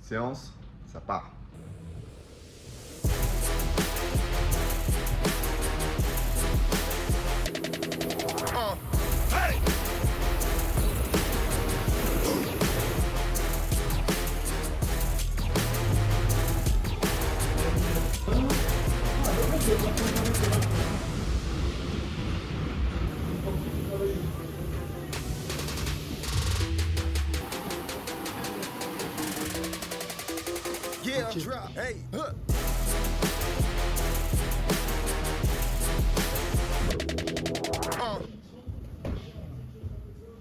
Séance, ça part. Yeah, drop. Hey, huh.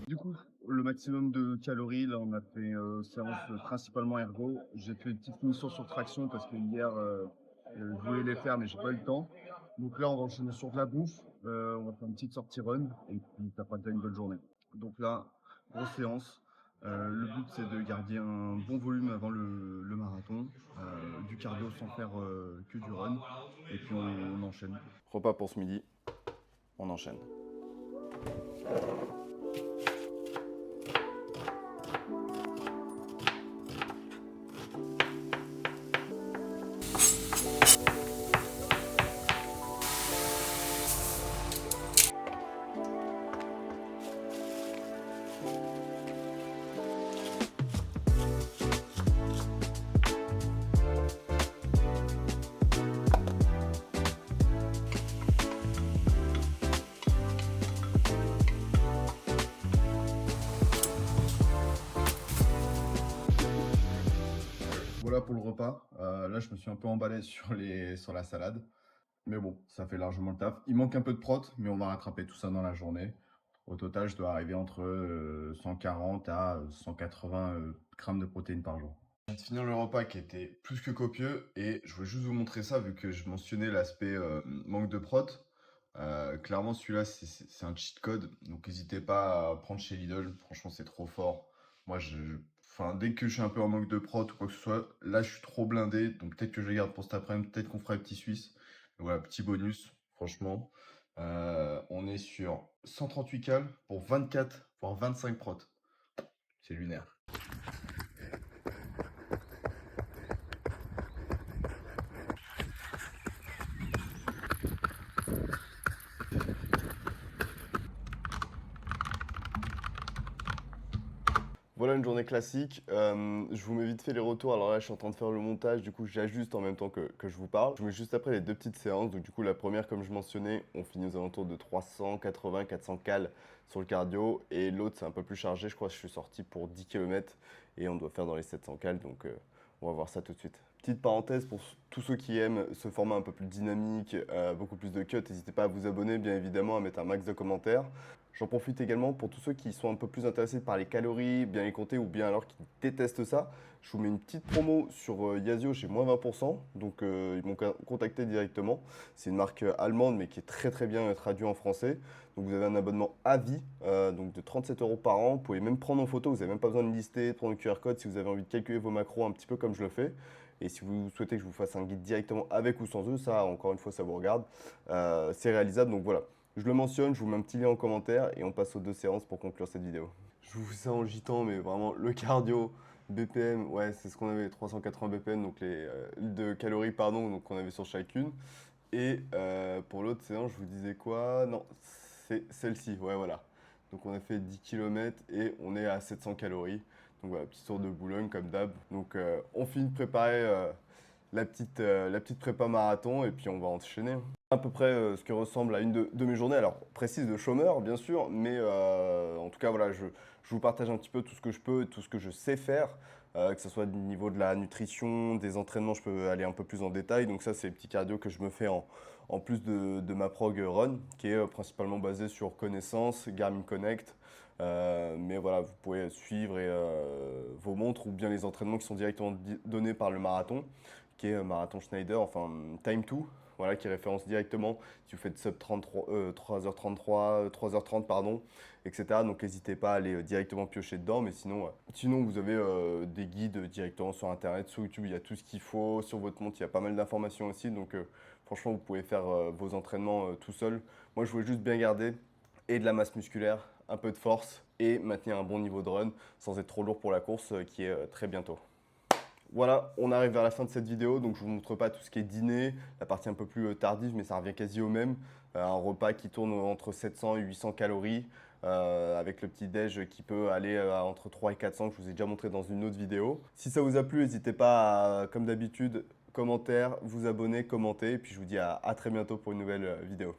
Du coup, le maximum de calories, là on a fait séance principalement ergo. J'ai fait une petite finition sur traction parce que hier je voulais les faire mais j'ai pas eu le temps. Donc là on va enchaîner sur de la bouffe, on va faire une petite sortie run et puis t'as pas déjà une bonne journée. Donc là, grosse séance. Le but c'est de garder un bon volume avant le marathon, du cardio sans faire que du run et puis on enchaîne. Repas pour ce midi, on enchaîne. Voilà pour le repas. Là, je me suis un peu emballé sur la salade. Mais bon, ça fait largement le taf. Il manque un peu de prot, mais on va rattraper tout ça dans la journée. Au total, je dois arriver entre 140 à 180 grammes de protéines par jour. Je viens de finir le repas qui était plus que copieux et je voulais juste vous montrer ça vu que je mentionnais l'aspect manque de prot. Clairement, celui-là, c'est un cheat code. Donc, n'hésitez pas à prendre chez Lidl. Franchement, c'est trop fort. Moi, enfin, dès que je suis un peu en manque de prot ou quoi que ce soit, là, je suis trop blindé. Donc, peut-être que je les garde pour cet après-midi. Peut-être qu'on fera un petit Suisse. Voilà, petit bonus, franchement. On est sur 138 cales pour 24, voire 25 prots. C'est lunaire. Voilà une journée classique. Je vous mets vite fait les retours. Alors là, je suis en train de faire le montage. Du coup, j'ajuste en même temps que je vous parle. Je vous mets juste après les deux petites séances. Donc, du coup, la première, comme je mentionnais, on finit aux alentours de 380, 400 cales sur le cardio. Et l'autre, c'est un peu plus chargé. Je crois que je suis sorti pour 10 km et on doit faire dans les 700 cales. Donc, on va voir ça tout de suite. Petite parenthèse pour tous ceux qui aiment ce format un peu plus dynamique, beaucoup plus de cuts, n'hésitez pas à vous abonner, bien évidemment, à mettre un max de commentaires. J'en profite également pour tous ceux qui sont un peu plus intéressés par les calories, bien les compter ou bien alors qui détestent ça. Je vous mets une petite promo sur Yazio chez moins 20%. Donc ils m'ont contacté directement. C'est une marque allemande mais qui est très très bien traduite en français. Donc vous avez un abonnement à vie donc de 37 € par an. Vous pouvez même prendre en photo. Vous n'avez même pas besoin de lister, de prendre le QR code si vous avez envie de calculer vos macros un petit peu comme je le fais. Et si vous souhaitez que je vous fasse un guide directement avec ou sans eux, ça encore une fois ça vous regarde. C'est réalisable donc voilà. Je le mentionne, je vous mets un petit lien en commentaire et on passe aux deux séances pour conclure cette vidéo. Je vous fais ça en gitan, mais vraiment le cardio, BPM, ouais, c'est ce qu'on avait, 380 BPM, donc les de calories, pardon, donc on avait sur chacune. Et pour l'autre séance, je vous disais quoi? Non, c'est celle-ci, ouais, voilà. Donc on a fait 10 km et on est à 700 calories. Donc voilà, petit tour de Boulogne comme d'hab. Donc on finit de préparer la petite prépa marathon et puis on va enchaîner. À peu près ce qui ressemble à une de mes journées, alors précise de chômeur bien sûr, mais en tout cas voilà, je vous partage un petit peu tout ce que je peux, tout ce que je sais faire, que ce soit du niveau de la nutrition, des entraînements, je peux aller un peu plus en détail. Donc ça c'est les petits cardio que je me fais en plus de ma prog run, qui est principalement basée sur connaissances, Garmin Connect. Mais voilà, vous pouvez suivre vos montres ou bien les entraînements qui sont directement donnés par le marathon, qui est Marathon Schneider, enfin Time 2, voilà, qui référence directement si vous faites sub 33, 3h33, 3h30, pardon, etc. Donc n'hésitez pas à aller directement piocher dedans, mais sinon vous avez des guides directement sur Internet, sur YouTube, il y a tout ce qu'il faut, sur votre montre, il y a pas mal d'informations aussi, donc franchement, vous pouvez faire vos entraînements tout seul. Moi, je voulais juste bien garder et de la masse musculaire, un peu de force et maintenir un bon niveau de run sans être trop lourd pour la course qui est très bientôt. Voilà, on arrive vers la fin de cette vidéo, donc je vous montre pas tout ce qui est dîner, la partie un peu plus tardive, mais ça revient quasi au même. Un repas qui tourne entre 700 et 800 calories, avec le petit déj qui peut aller entre 3 et 400, que je vous ai déjà montré dans une autre vidéo. Si ça vous a plu, n'hésitez pas à, comme d'habitude, commentaire, vous abonner, commenter, et puis je vous dis à très bientôt pour une nouvelle vidéo.